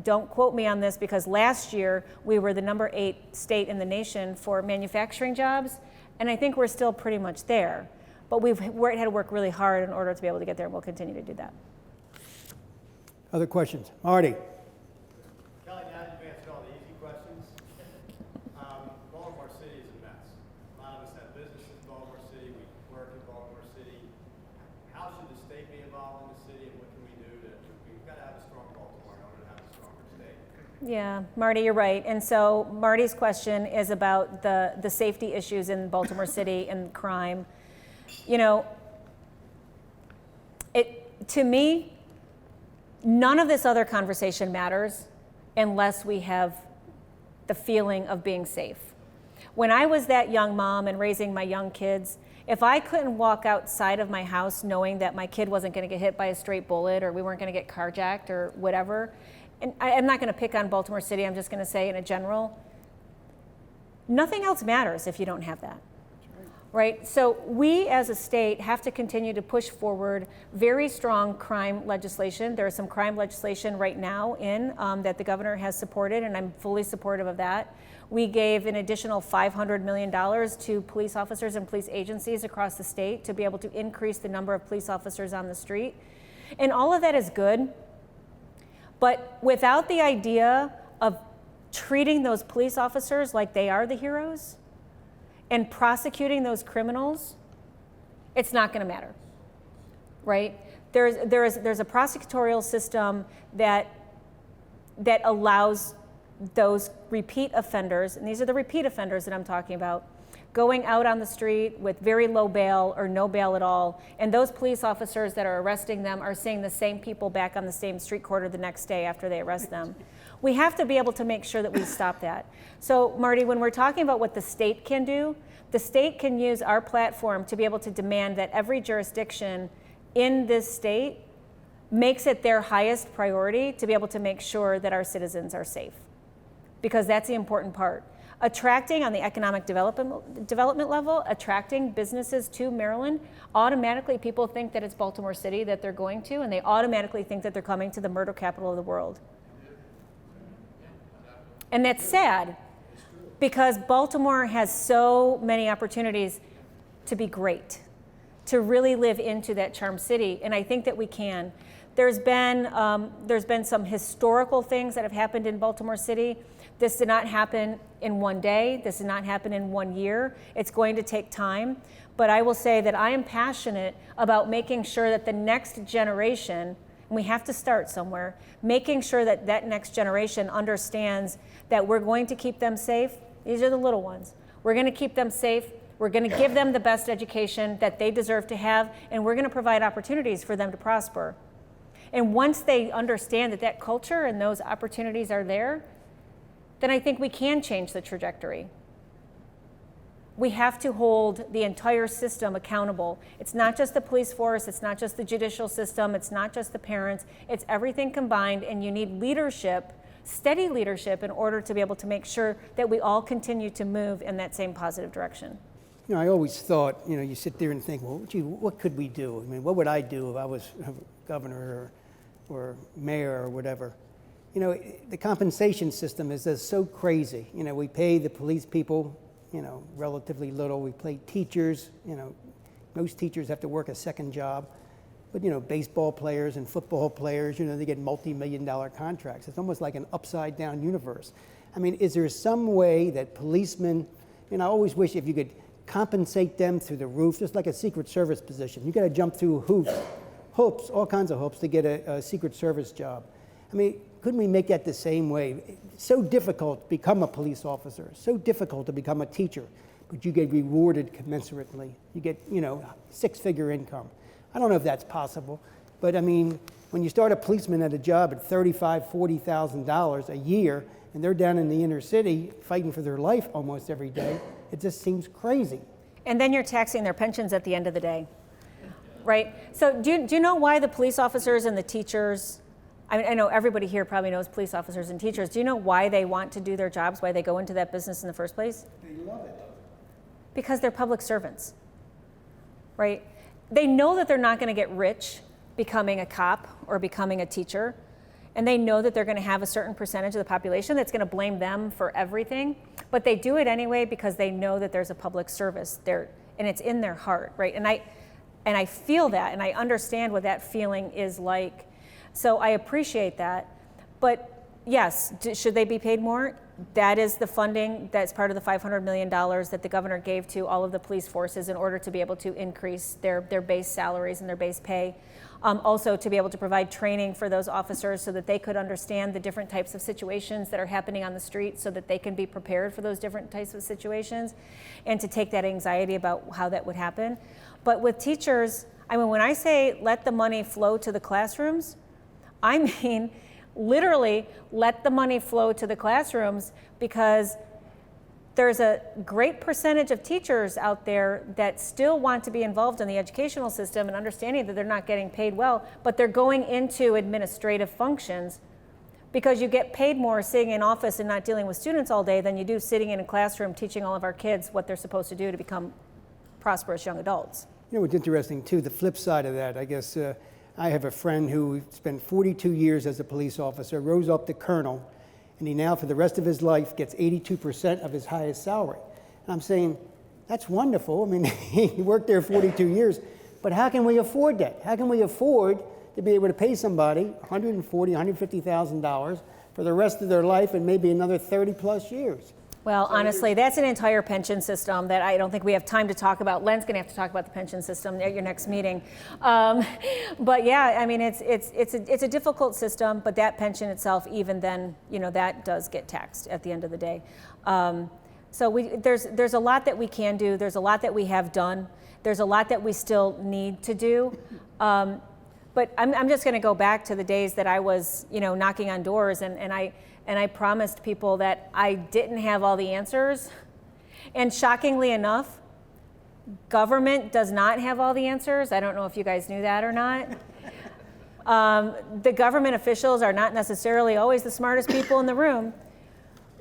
don't quote me on this, because last year we were the number 8 state in the nation for manufacturing jobs, and I think we're still pretty much there. But we've had to work really hard in order to be able to get there, and we'll continue to do that. Other questions? Marty? Kelly, now that you've answered all the easy questions, Baltimore City is a mess. A lot of us have businesses in Baltimore City. We work in Baltimore City. How should the state be involved in the city, and what can we do we've got to have a strong Baltimore in order to have a stronger state? Yeah, Marty, you're right. And so Marty's question is about the safety issues in Baltimore City and crime. To me, none of this other conversation matters unless we have the feeling of being safe. When I was that young mom and raising my young kids, if I couldn't walk outside of my house knowing that my kid wasn't going to get hit by a straight bullet, or we weren't going to get carjacked or whatever, and I'm not going to pick on Baltimore City, I'm just going to say in a general, nothing else matters if you don't have that. Right? So we as a state have to continue to push forward very strong crime legislation. There is some crime legislation right now that the governor has supported, and I'm fully supportive of that. We gave an additional $500 million to police officers and police agencies across the state to be able to increase the number of police officers on the street. And all of that is good, but without the idea of treating those police officers like they are the heroes and prosecuting those criminals, it's not going to matter, right? There's a prosecutorial system that allows those repeat offenders, and these are the repeat offenders that I'm talking about, going out on the street with very low bail or no bail at all, and those police officers that are arresting them are seeing the same people back on the same street corner the next day after they arrest them. We have to be able to make sure that we stop that. So, Marty, when we're talking about what the state can do, the state can use our platform to be able to demand that every jurisdiction in this state makes it their highest priority to be able to make sure that our citizens are safe, because that's the important part. Attracting on the economic development level, attracting businesses to Maryland, automatically people think that it's Baltimore City that they're going to, and they automatically think that they're coming to the murder capital of the world. And that's sad, because Baltimore has so many opportunities to be great, to really live into that charm city, and I think that we can. There's been some historical things that have happened in Baltimore City. This did not happen in one day. This did not happen in 1 year. It's going to take time. But I will say that I am passionate about making sure that the next generation, and we have to start somewhere, making sure that that next generation understands that we're going to keep them safe. These are the little ones. We're going to keep them safe. We're going to give them the best education that they deserve to have, and we're going to provide opportunities for them to prosper. And once they understand that that culture and those opportunities are there, then I think we can change the trajectory. We have to hold the entire system accountable. It's not just the police force, it's not just the judicial system, it's not just the parents, it's everything combined, and you need leadership, steady leadership, in order to be able to make sure that we all continue to move in that same positive direction. I always thought, you sit there and think, well, gee, what could we do? I mean, what would I do if I was governor or mayor or whatever? The compensation system is just so crazy. We pay the police people, relatively little. We pay teachers, Most teachers have to work a second job. But, you know, baseball players and football players, you know, they get multi-million-dollar contracts. It's almost like an upside-down universe. I mean, is there some way that policemen, and I always wish if you could compensate them through the roof, just like a Secret Service position. You got to jump through hoops, all kinds of hoops to get a Secret Service job. I mean, couldn't we make that the same way? It's so difficult to become a police officer, so difficult to become a teacher, but you get rewarded commensurately. You get, you know, six-figure income. I don't know if that's possible, but I mean, when you start a policeman at a job at $35,000, $40,000 a year, and they're down in the inner city fighting for their life almost every day, it just seems crazy. And then you're taxing their pensions at the end of the day, right? So do you know why the police officers and the teachers, I mean, I know everybody here probably knows police officers and teachers. Do you know why they want to do their jobs, why they go into that business in the first place? They love it. Because they're public servants, right? They know that they're not going to get rich becoming a cop or becoming a teacher, and they know that they're going to have a certain percentage of the population that's going to blame them for everything, but they do it anyway because they know that there's a public service there, and it's in their heart, right? And I feel that, and I understand what that feeling is like, so I appreciate that. But yes, should they be paid more? That is the funding that's part of the $500 million that the governor gave to all of the police forces in order to be able to increase their base salaries and their base pay. Also to be able to provide training for those officers so that they could understand the different types of situations that are happening on the street so that they can be prepared for those different types of situations and to take that anxiety about how that would happen. But with teachers, I mean, when I say let the money flow to the classrooms, I mean literally let the money flow to the classrooms, because there's a great percentage of teachers out there that still want to be involved in the educational system and understanding that they're not getting paid well, but they're going into administrative functions because you get paid more sitting in office and not dealing with students all day than you do sitting in a classroom teaching all of our kids what they're supposed to do to become prosperous young adults. You know what's interesting too, the flip side of that, I guess, I have a friend who spent 42 years as a police officer, rose up to colonel, and he now, for the rest of his life, gets 82% of his highest salary. And I'm saying, that's wonderful. I mean, he worked there 42 years, but how can we afford that? How can we afford to be able to pay somebody $140,000, $150,000 for the rest of their life and maybe another 30 plus years? Well, honestly, that's an entire pension system that I don't think we have time to talk about. Len's going to have to talk about the pension system at your next meeting. But yeah, I mean, it's a difficult system, but that pension itself, even then, you know, that does get taxed at the end of the day. So there's a lot that we can do. There's a lot that we have done. There's a lot that we still need to do. But I'm just going to go back to the days that I was, you know, knocking on doors, and I promised people that I didn't have all the answers. And shockingly enough, government does not have all the answers. I don't know if you guys knew that or not. The government officials are not necessarily always the smartest people in the room.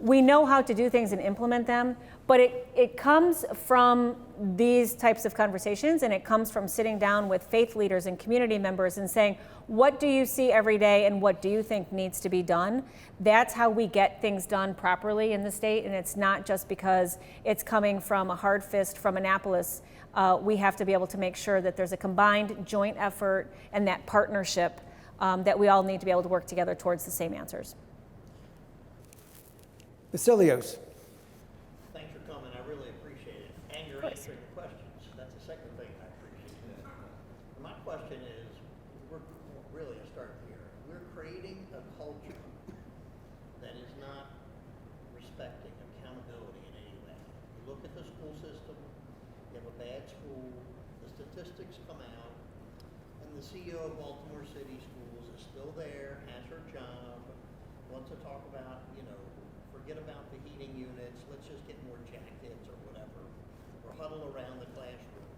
We know how to do things and implement them, but it comes from these types of conversations, and it comes from sitting down with faith leaders and community members and saying, what do you see every day and what do you think needs to be done? That's how we get things done properly in the state, and it's not just because it's coming from a hard fist from Annapolis. We have to be able to make sure that there's a combined joint effort and that partnership that we all need to be able to work together towards the same answers. Vasilios. Thanks for coming, I really appreciate it. And you're answering the questions. That's the second thing I appreciate. My question is, we're really a start here. We're creating a culture that is not respecting accountability in any way. You look at the school system, you have a bad school, the statistics come out, and the CEO of Baltimore City Schools is still there, has her job, wants to talk about, you know, forget about the heating units, let's just get more jackets or whatever, or huddle around the classroom.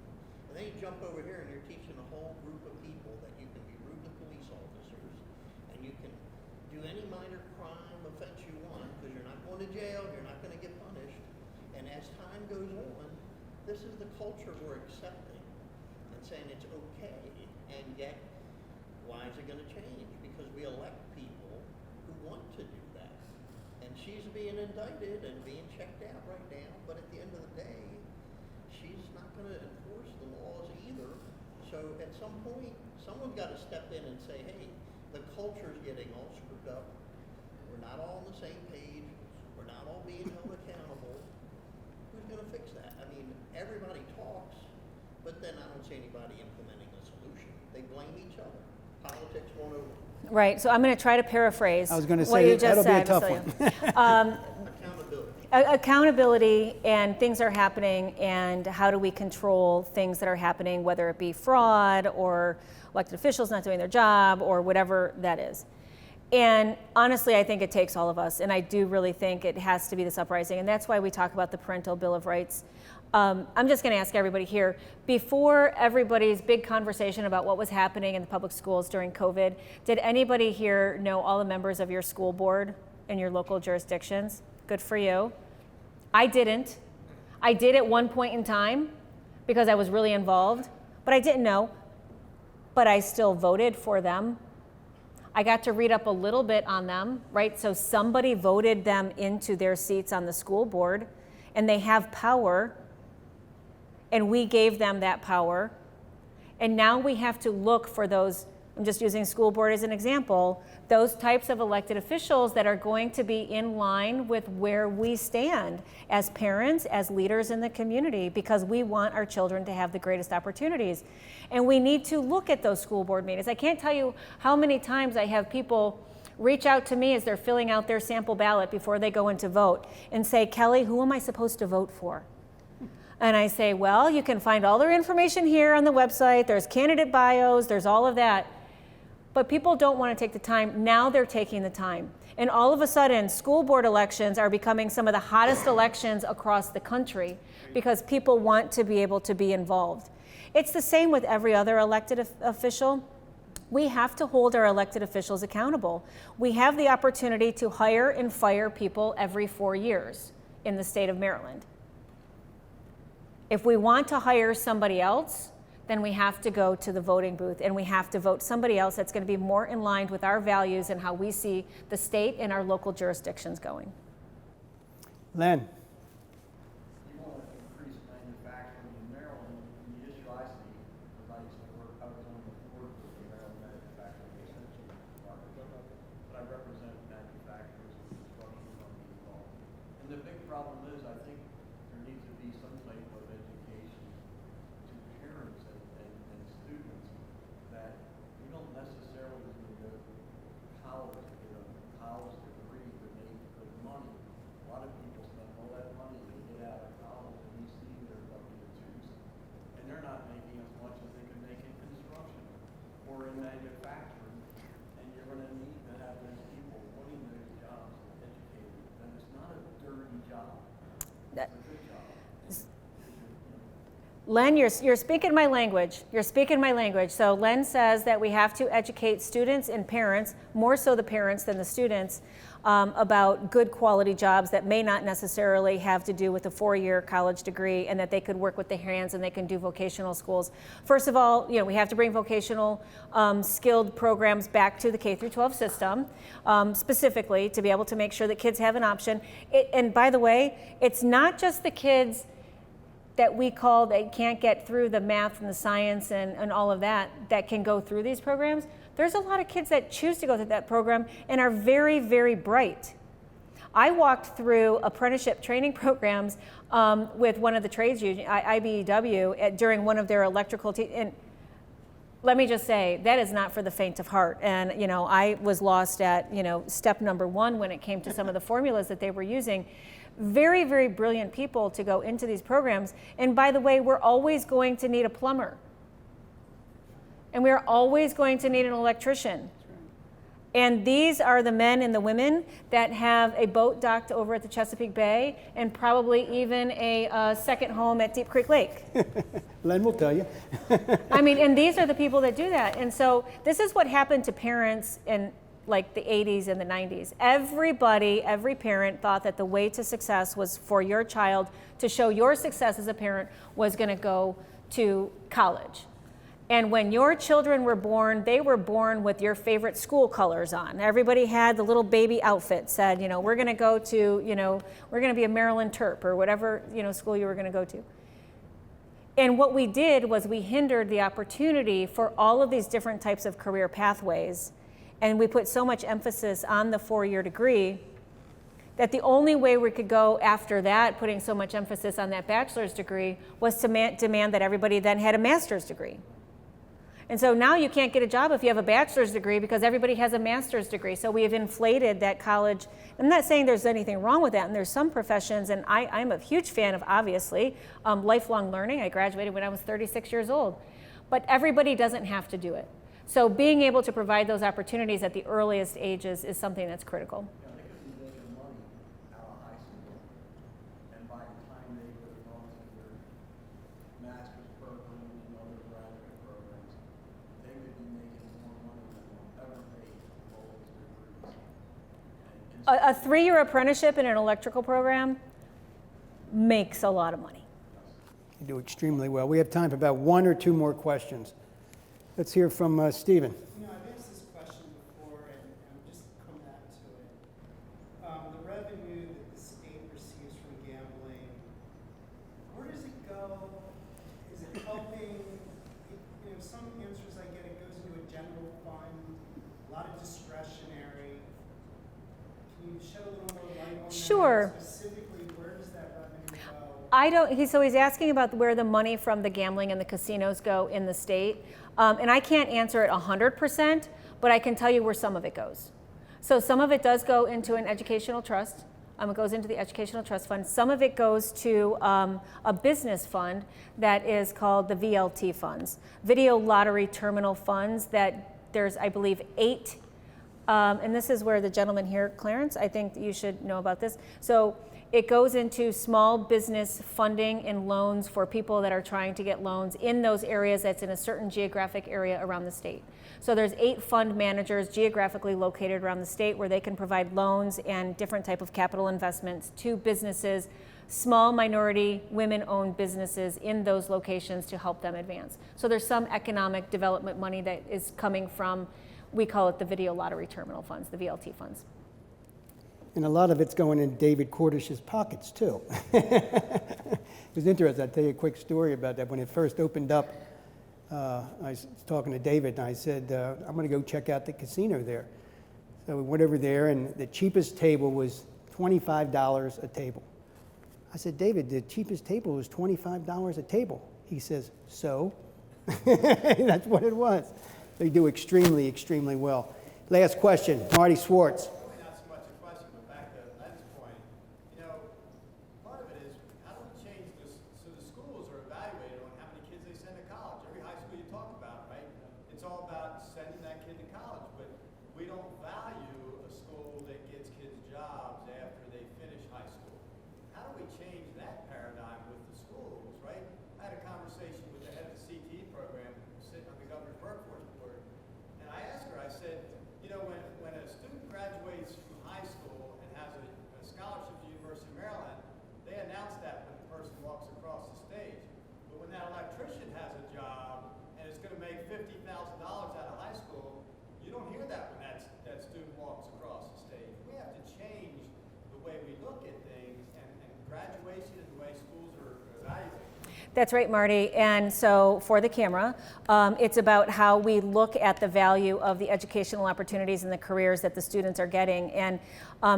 And then you jump over here and you're teaching a whole group of people that you can be rude to police officers, and you can do any minor crime offense you want, because you're not going to jail, you're not going to get punished. And as time goes on, this is the culture we're accepting and saying it's okay, and yet why is it going to change? Because we elect people who want to do that. And she's being indicted and being checked out right now, but at the end of the day, she's not going to enforce the laws either. at some point, someone's got to step in and say, hey, the culture's getting all screwed up. We're not all on the same page. We're not all being held accountable. Who's going to fix that? I mean, everybody talks, but then I don't see anybody implementing a solution. They blame each other. Politics won't over. Right. So I'm going to try to paraphrase. I was going to what say you just that'll be a said, tough Cecilia. one. Accountability. Accountability, and things are happening, and how do we control things that are happening, whether it be fraud or elected officials not doing their job or whatever that is. And honestly, I think it takes all of us, and I do really think it has to be this uprising, and that's why we talk about the Parental Bill of Rights. I'm just going to ask everybody here, before everybody's big conversation about what was happening in the public schools during COVID, did anybody here know all the members of your school board in your local jurisdictions? Good for you. I didn't. I did at one point in time because I was really involved, but I didn't know. But I still voted for them. I got to read up a little bit on them, right? So somebody voted them into their seats on the school board, and they have power, and we gave them that power. And now we have to look for those, I'm just using school board as an example, those types of elected officials that are going to be in line with where we stand as parents, as leaders in the community, because we want our children to have the greatest opportunities. And we need to look at those school board meetings. I can't tell you how many times I have people reach out to me as they're filling out their sample ballot before they go in to vote and say, Kelly, who am I supposed to vote for? And I say, well, you can find all their information here on the website. There's candidate bios, there's all of that. But people don't want to take the time. Now they're taking the time. And all of a sudden, school board elections are becoming some of the hottest elections across the country because people want to be able to be involved. It's the same with every other elected official. We have to hold our elected officials accountable. We have the opportunity to hire and fire people every 4 years in the state of Maryland. If we want to hire somebody else, then we have to go to the voting booth and we have to vote somebody else that's going to be more in line with our values and how we see the state and our local jurisdictions going. Len. You want to increase manufacturing in Maryland, and the issue I see, because I used to work, I was on the board for the Maryland Manufacturing Extension Department, but I represent manufacturers and construction companies involved. And the big problem is, I think there needs to be some type of education to parents and students that you don't necessarily need to go to college to get a college degree to make good money. A lot of people spend all that money to get out of college and you see their W-2s, and they're not making as much as they can make in construction or in manufacturing, and you're going to need to have those people winning those jobs and educated. And it's not a dirty job. It's a good job. Len, you're speaking my language. You're speaking my language. So Len says that we have to educate students and parents, more so the parents than the students, about good quality jobs that may not necessarily have to do with a 4-year college degree, and that they could work with their hands and they can do vocational schools. First of all, we have to bring vocational skilled programs back to the K through 12 system, specifically to be able to make sure that kids have an option. And by the way, it's not just the kids that we call they can't get through the math and the science and all of that can go through these programs. There's a lot of kids that choose to go through that program and are very, very bright. I walked through apprenticeship training programs with one of the trades unions, IBEW, during one of their electrical and let me just say, that is not for the faint of heart. And I was lost at step number 1 when it came to some of the formulas that they were using. Very, very brilliant people to go into these programs. And by the way, we're always going to need a plumber. And we're always going to need an electrician. And these are the men and the women that have a boat docked over at the Chesapeake Bay and probably even a second home at Deep Creek Lake. Len will tell you. I mean, and these are the people that do that. And so this is what happened to parents in like the 80s and the 90s. Every parent thought that the way to success was for your child to show your success as a parent was going to go to college. And when your children were born, they were born with your favorite school colors on. Everybody had the little baby outfit, said, we're going to go to, we're going to be a Maryland Terp or whatever, school you were going to go to. And what we did was we hindered the opportunity for all of these different types of career pathways. And we put so much emphasis on the 4-year degree that the only way we could go after that, putting so much emphasis on that bachelor's degree, was to demand that everybody then had a master's degree. And so now you can't get a job if you have a bachelor's degree because everybody has a master's degree. So we have inflated that college. I'm not saying there's anything wrong with that, and there's some professions, and I'm a huge fan of, obviously, lifelong learning. I graduated when I was 36 years old. But everybody doesn't have to do it. So being able to provide those opportunities at the earliest ages is something that's critical. Yeah, they could be making money out of high school, and by the time they would have gone to their master's programs and other graduate programs, they would be making more money than they'll ever make with all those degrees. A 3-year apprenticeship in an electrical program makes a lot of money. You do extremely well. We have time for about 1 or 2 more questions. Let's hear from Stephen. You know, I've asked this question before, and just come back to it. The revenue that the state receives from gambling, where does it go? Is it helping? You know, some answers I get, it goes into a general fund, a lot of discretionary. Can you shed a little more light on Sure. that? Specifically, where does that revenue go? He's asking about where the money from the gambling and the casinos go in the state. And I can't answer it 100%, but I can tell you where some of it goes. So some of it does go into an educational trust. It goes into the educational trust fund. Some of it goes to a business fund that is called the VLT funds, Video Lottery Terminal Funds, that there's, I believe, 8. And this is where the gentleman here, Clarence, I think you should know about this. So it goes into small business funding and loans for people that are trying to get loans in those areas that's in a certain geographic area around the state. So there's 8 fund managers geographically located around the state where they can provide loans and different type of capital investments to businesses, small minority women-owned businesses in those locations to help them advance. So there's some economic development money that is coming from, we call it the Video Lottery Terminal Funds, the VLT funds. And a lot of it's going in David Cordish's pockets, too. It was interesting. I'll tell you a quick story about that. When it first opened up, I was talking to David, and I said, I'm going to go check out the casino there. So we went over there, and the cheapest table was $25 a table. I said, David, the cheapest table was $25 a table. He says, so? That's what it was. They do extremely, extremely well. Last question, Marty Swartz. That's right, Marty. And so for the camera, it's about how we look at the value of the educational opportunities and the careers that the students are getting. And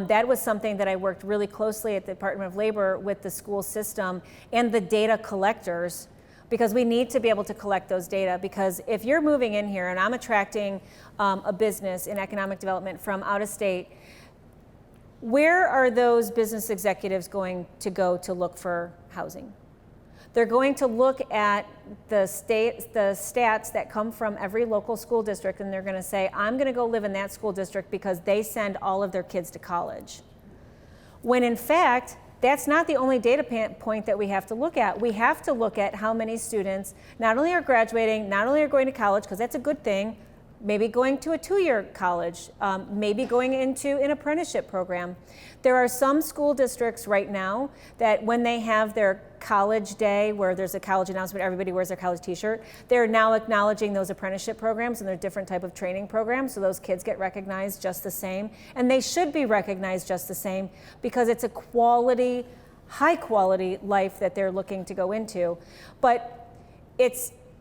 that was something that I worked really closely at the Department of Labor with the school system and the data collectors, because we need to be able to collect those data. Because if you're moving in here and I'm attracting a business in economic development from out of state, where are those business executives going to go to look for housing? They're going to look at the stats that come from every local school district, and they're going to say, I'm going to go live in that school district because they send all of their kids to college. When in fact, that's not the only data point that we have to look at. We have to look at how many students not only are graduating, not only are going to college, because that's a good thing, maybe going to a 2-year college, maybe going into an apprenticeship program. There are some school districts right now that when they have their college day, where there's a college announcement, everybody wears their college t-shirt, they're now acknowledging those apprenticeship programs and their different type of training programs, so those kids get recognized just the same. And they should be recognized just the same because it's a quality, high quality life that they're looking to go into. But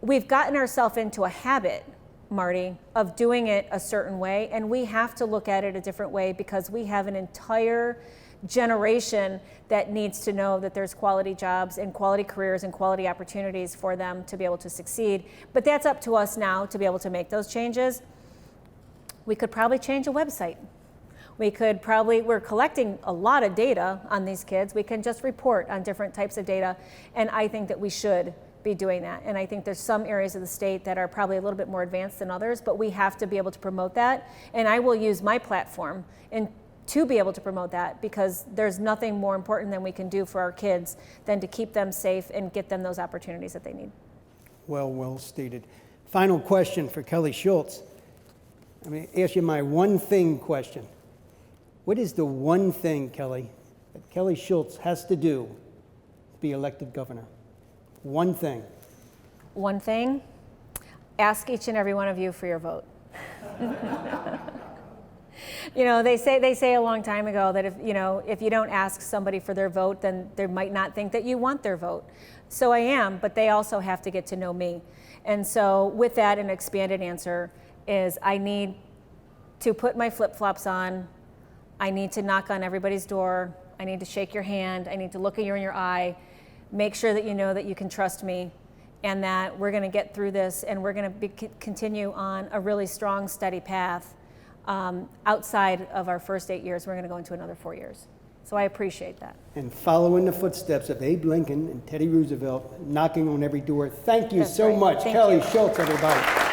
we've gotten ourselves into a habit, Marty, of doing it a certain way, and we have to look at it a different way because we have an entire generation that needs to know that there's quality jobs and quality careers and quality opportunities for them to be able to succeed. But that's up to us now to be able to make those changes. We could probably change a website. We're collecting a lot of data on these kids. We can just report on different types of data, and I think that we should be doing that. And I think there's some areas of the state that are probably a little bit more advanced than others, but we have to be able to promote that. And I will use my platform to be able to promote that, because there's nothing more important than we can do for our kids than to keep them safe and get them those opportunities that they need. Well stated. Final question for Kelly Schultz. I'm going to ask you my one thing question. What is the one thing, Kelly, that Kelly Schultz has to do to be elected governor? One thing. One thing, ask each and every one of you for your vote. You know, they say a long time ago that if you don't ask somebody for their vote, then they might not think that you want their vote. So I am, but they also have to get to know me. And so with that, an expanded answer is I need to put my flip-flops on. I need to knock on everybody's door. I need to shake your hand. I need to look at you in your eye, make sure that you know that you can trust me and that we're going to get through this and we're going to continue on a really strong, steady path. Outside of our first 8 years, we're going to go into another 4 years. So I appreciate that. And follow in the footsteps of Abe Lincoln and Teddy Roosevelt, knocking on every door. Thank you That's so right. much, Thank Kelly you. Schultz, everybody.